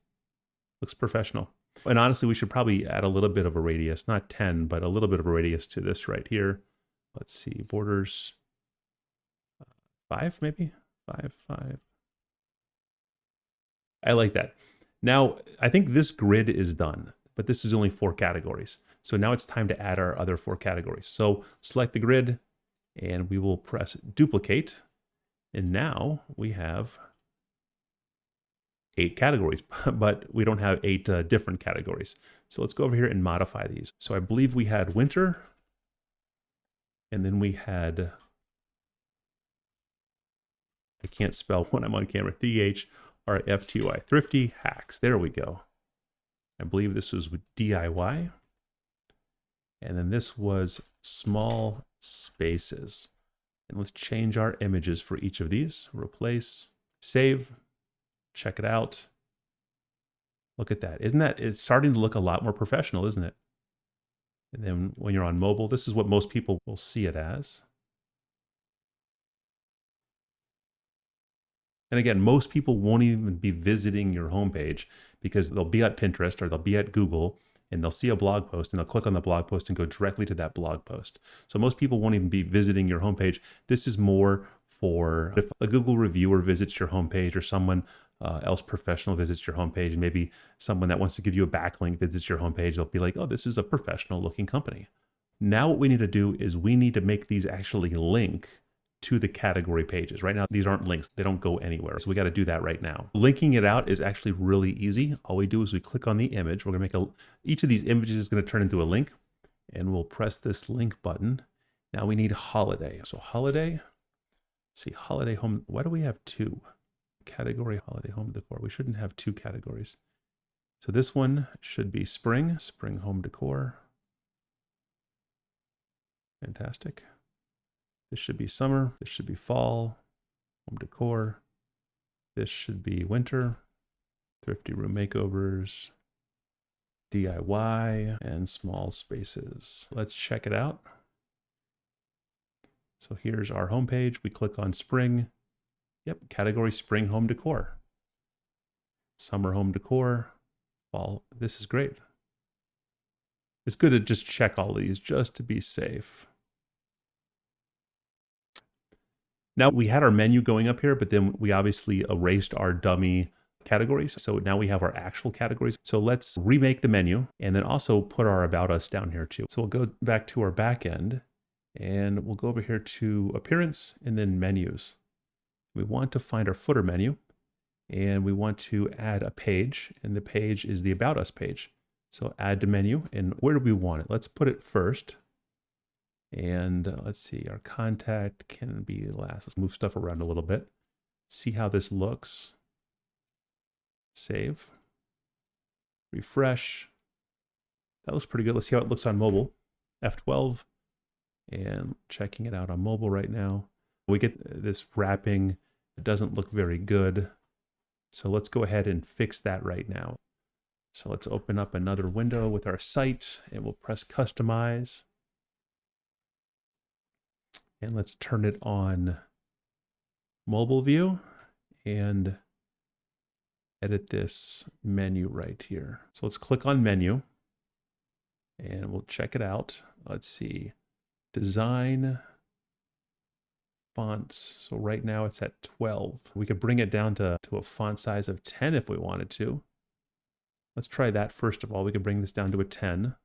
Looks professional. And honestly, we should probably add a little bit of a radius, not 10, but a little bit of a radius to this right here. Let's see, borders, 5 maybe? 5, 5. I like that. Now, I think this grid is done, but this is only 4 categories. So now it's time to add our other 4 categories. So select the grid and we will press duplicate. And now we have 8 categories, but we don't have 8 different categories. So let's go over here and modify these. So I believe we had winter, and then we had, I can't spell when I'm on camera, THRFTY, thrifty hacks. There we go. I believe this was with DIY. And then this was small spaces. And let's change our images for each of these. Replace, save, check it out. Look at that. Isn't that, it's starting to look a lot more professional, isn't it? And then when you're on mobile, this is what most people will see it as. And again, most people won't even be visiting your homepage because they'll be at Pinterest or they'll be at Google and they'll see a blog post and they'll click on the blog post and go directly to that blog post. So most people won't even be visiting your homepage. This is more for if a Google reviewer visits your homepage or someone else professional visits your homepage, and maybe someone that wants to give you a backlink visits your homepage, they'll be like, oh, this is a professional looking company. Now what we need to do is we need to make these actually link to the category pages. Right now, these aren't links. They don't go anywhere. So we got to do that right now. Linking it out is actually really easy. All we do is we click on the image. We're going to make each of these images is going to turn into a link, and we'll press this link button. Now we need holiday. So holiday, let's see, holiday home. Why do we have 2? Category holiday home decor. We shouldn't have 2 categories. So this one should be spring home decor. Fantastic. This should be summer. This should be fall, home decor. This should be winter, thrifty room makeovers, DIY, and small spaces. Let's check it out. So here's our homepage. We click on spring. Yep, category spring home decor. Summer home decor, fall. This is great. It's good to just check all these just to be safe. Now we had our menu going up here, but then we obviously erased our dummy categories. So now we have our actual categories. So let's remake the menu and then also put our About Us down here too. So we'll go back to our back end and we'll go over here to Appearance and then Menus. We want to find our footer menu and we want to add a page, and the page is the About Us page. So add to menu, and where do we want it? Let's put it first. And let's see, our contact can be last. Let's move stuff around a little bit. See how this looks. Save. Refresh. That looks pretty good. Let's see how it looks on mobile. F12. And checking it out on mobile right now. We get this wrapping. It doesn't look very good. So let's go ahead and fix that right now. So let's open up another window with our site and we'll press Customize. And let's turn it on mobile view and edit this menu right here. So let's click on menu and we'll check it out. Let's see, design fonts. So right now it's at 12. We could bring it down to a font size of 10 if we wanted to. Let's try that first of all. We could bring this down to a 10.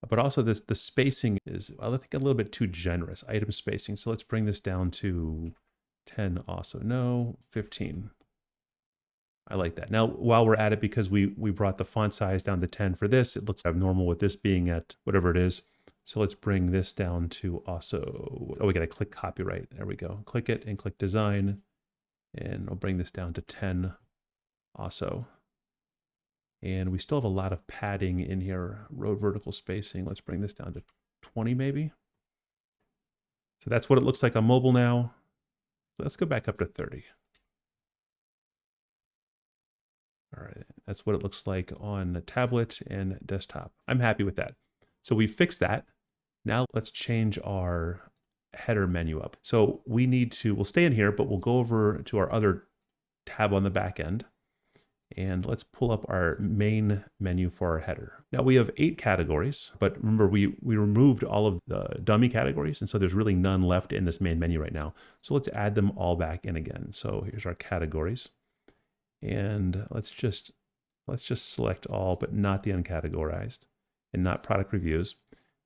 But also the spacing is, I think, a little bit too generous, item spacing. So let's bring this down to 10 also. No, 15. I like that. Now, while we're at it, because we brought the font size down to 10 for this, it looks abnormal with this being at whatever it is. So let's bring this down to also, oh, we got to click copyright. There we go. Click it and click design. And I'll bring this down to 10 also. And we still have a lot of padding in here, road vertical spacing. Let's bring this down to 20 maybe. So that's what it looks like on mobile now. Let's go back up to 30. All right, that's what it looks like on the tablet and desktop. I'm happy with that. So we fixed that. Now let's change our header menu up. So we need to, we'll stay in here, but we'll go over to our other tab on the back end. And let's pull up our main menu for our header. Now we have 8 categories, but remember we removed all of the dummy categories. And so there's really none left in this main menu right now. So let's add them all back in again. So here's our categories. And let's just select all, but not the uncategorized and not product reviews.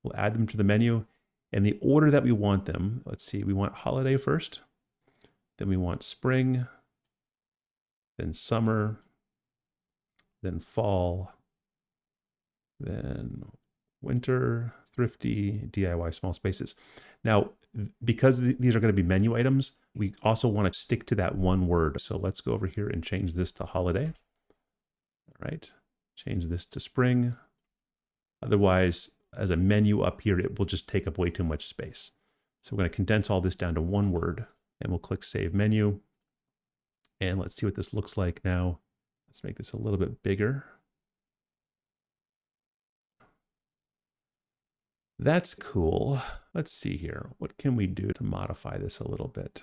We'll add them to the menu in the order that we want them. Let's see, we want holiday first, then we want spring, then summer, then fall, then winter, thrifty, DIY, small spaces. Now, because these are going to be menu items, we also want to stick to that one word. So let's go over here and change this to holiday. All right, change this to spring. Otherwise, as a menu up here, it will just take up way too much space. So we're going to condense all this down to one word, and we'll click Save Menu. And let's see what this looks like now. Let's make this a little bit bigger. That's cool. Let's see here. What can we do to modify this a little bit?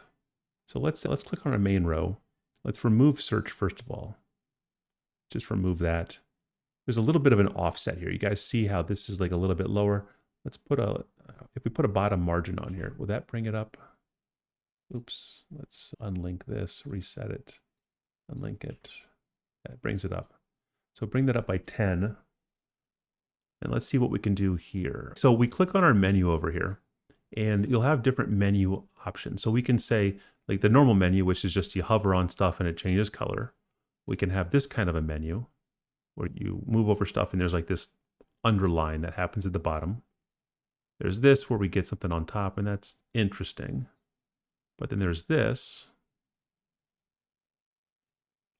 So let's click on our main row. Let's remove search first of all. Just remove that. There's a little bit of an offset here. You guys see how this is like a little bit lower. Let's put if we put a bottom margin on here, will that bring it up? Oops, let's unlink this, reset it, unlink it. That brings it up. So bring that up by 10. And let's see what we can do here. So we click on our menu over here, and you'll have different menu options. So we can say, like the normal menu, which is just you hover on stuff and it changes color. We can have this kind of a menu where you move over stuff and there's like this underline that happens at the bottom. There's this where we get something on top, and that's interesting. But then there's this,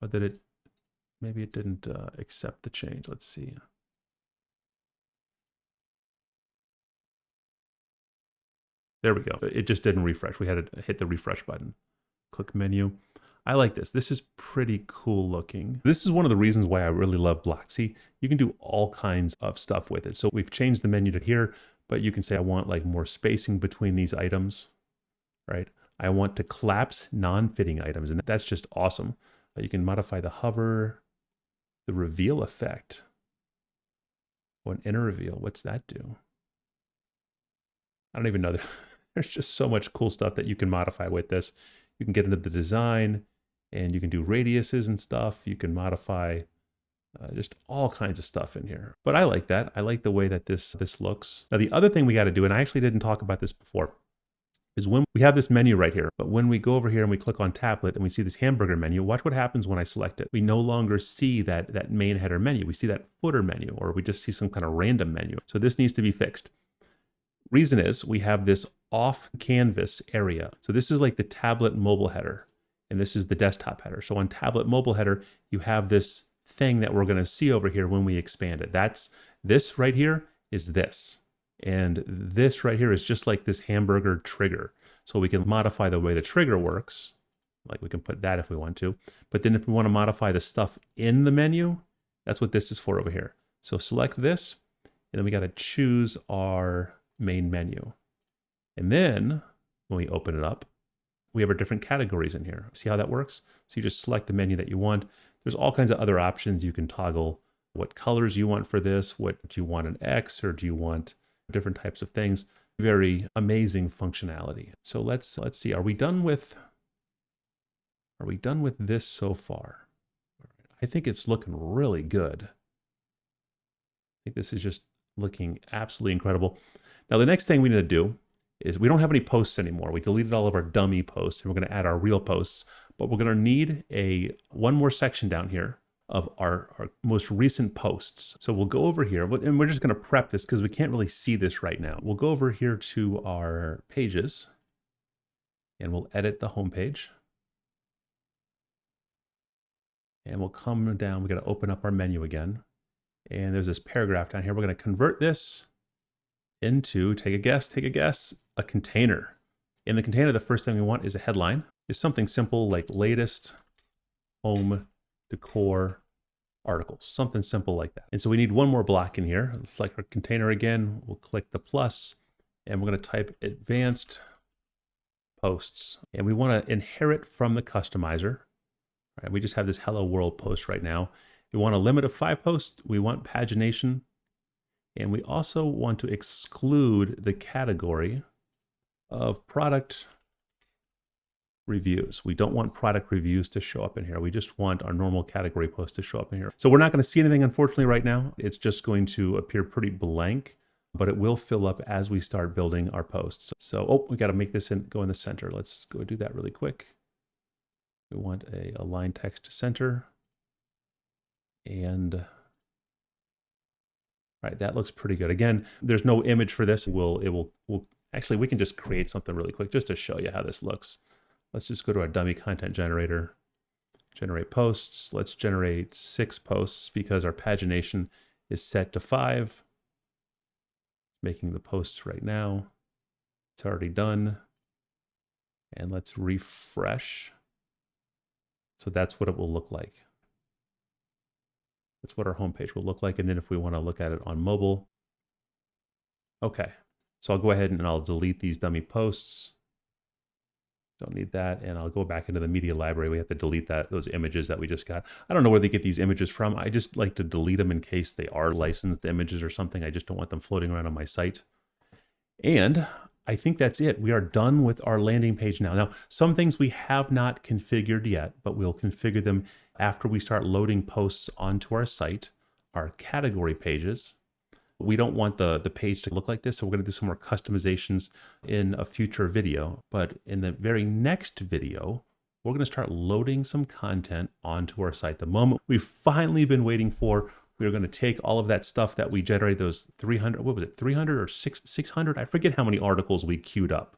but that maybe it didn't accept the change. Let's see. There we go. It just didn't refresh. We had to hit the refresh button. Click menu. I like this. This is pretty cool looking. This is one of the reasons why I really love Blocksy. You can do all kinds of stuff with it. So we've changed the menu to here, but you can say I want like more spacing between these items, right? I want to collapse non-fitting items, and that's just awesome. You can modify the hover, the reveal effect. Oh, an inner reveal. What's that do? I don't even know. There's just so much cool stuff that you can modify with this. You can get into the design, and you can do radiuses and stuff. You can modify just all kinds of stuff in here. But I like that. I like the way that this looks. Now, the other thing we got to do, and I actually didn't talk about this before, is when we have this menu right here, but when we go over here and we click on tablet and we see this hamburger menu, watch what happens when I select it. We no longer see that main header menu. We see that footer menu, or we just see some kind of random menu. So this needs to be fixed. Reason is we have this off canvas area. So this is like the tablet mobile header, and this is the desktop header. So on tablet mobile header, you have this thing that we're going to see over here when we expand it. That's this right here is this. And this right here is just like this hamburger trigger. So we can modify the way the trigger works. Like we can put that if we want to. But then if we want to modify the stuff in the menu, that's what this is for over here. So select this, and then we got to choose our main menu. And then when we open it up, we have our different categories in here. See how that works? So you just select the menu that you want. There's all kinds of other options. You can toggle what colors you want for this. What do you want an X, or do you want different types of things? Very amazing functionality. So let's see. Are we done with this so far? I think it's looking really good. I think this is just looking absolutely incredible. Now, the next thing we need to do is we don't have any posts anymore. We deleted all of our dummy posts, and we're going to add our real posts, but we're going to need one more section down here of our most recent posts. So we'll go over here, and we're just going to prep this because we can't really see this right now. We'll go over here to our pages, and we'll edit the home page. And we'll come down. We got to open up our menu again. And there's this paragraph down here. We're going to convert this into, take a guess, a container. In the container, the first thing we want is a headline. It's something simple like latest home decor articles, something simple like that. And so we need one more block in here. Let's select our container again. We'll click the plus, and we're going to type advanced posts. And we want to inherit from the customizer. All right, we just have this hello world post right now. We want a limit of 5 posts. We want pagination. And we also want to exclude the category of product reviews. We don't want product reviews to show up in here. We just want our normal category post to show up in here. So we're not going to see anything, unfortunately, right now. It's just going to appear pretty blank, but it will fill up as we start building our posts. So, oh, we got to make this go in the center. Let's go do that really quick. We want a align text to center. And right, that looks pretty good. Again, there's no image for this. Actually, we can just create something really quick just to show you how this looks. Let's just go to our dummy content generator, generate posts. Let's generate 6 posts because our pagination is set to 5. Making the posts right now. It's already done. And let's refresh. So that's what it will look like. That's what our homepage will look like. And then if we want to look at it on mobile. Okay, so I'll go ahead and I'll delete these dummy posts. Don't need that. And I'll go back into the media library. We have to delete those images that we just got. I don't know where they get these images from. I just like to delete them in case they are licensed images or something. I just don't want them floating around on my site. And I think that's it. We are done with our landing page now. Now, some things we have not configured yet, but we'll configure them after we start loading posts onto our site, our category pages. We don't want the page to look like this, so we're going to do some more customizations in a future video. But in the very next video, we're going to start loading some content onto our site. The moment we've finally been waiting for, we're going to take all of that stuff that we generated, those 300, what was it, 300 or 600? I forget how many articles we queued up.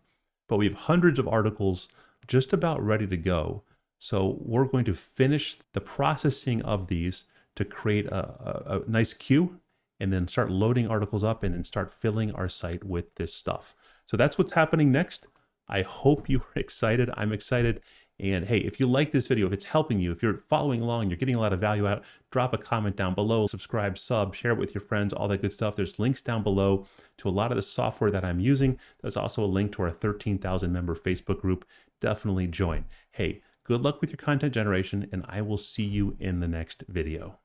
But we have hundreds of articles just about ready to go. So we're going to finish the processing of these to create a nice queue, and then start loading articles up and then start filling our site with this stuff. So that's what's happening next. I hope you're excited. I'm excited. And hey, if you like this video, if it's helping you, if you're following along, you're getting a lot of value out, drop a comment down below, subscribe, sub, share it with your friends, all that good stuff. There's links down below to a lot of the software that I'm using. There's also a link to our 13,000 member Facebook group. Definitely join. Hey, good luck with your content generation, and I will see you in the next video.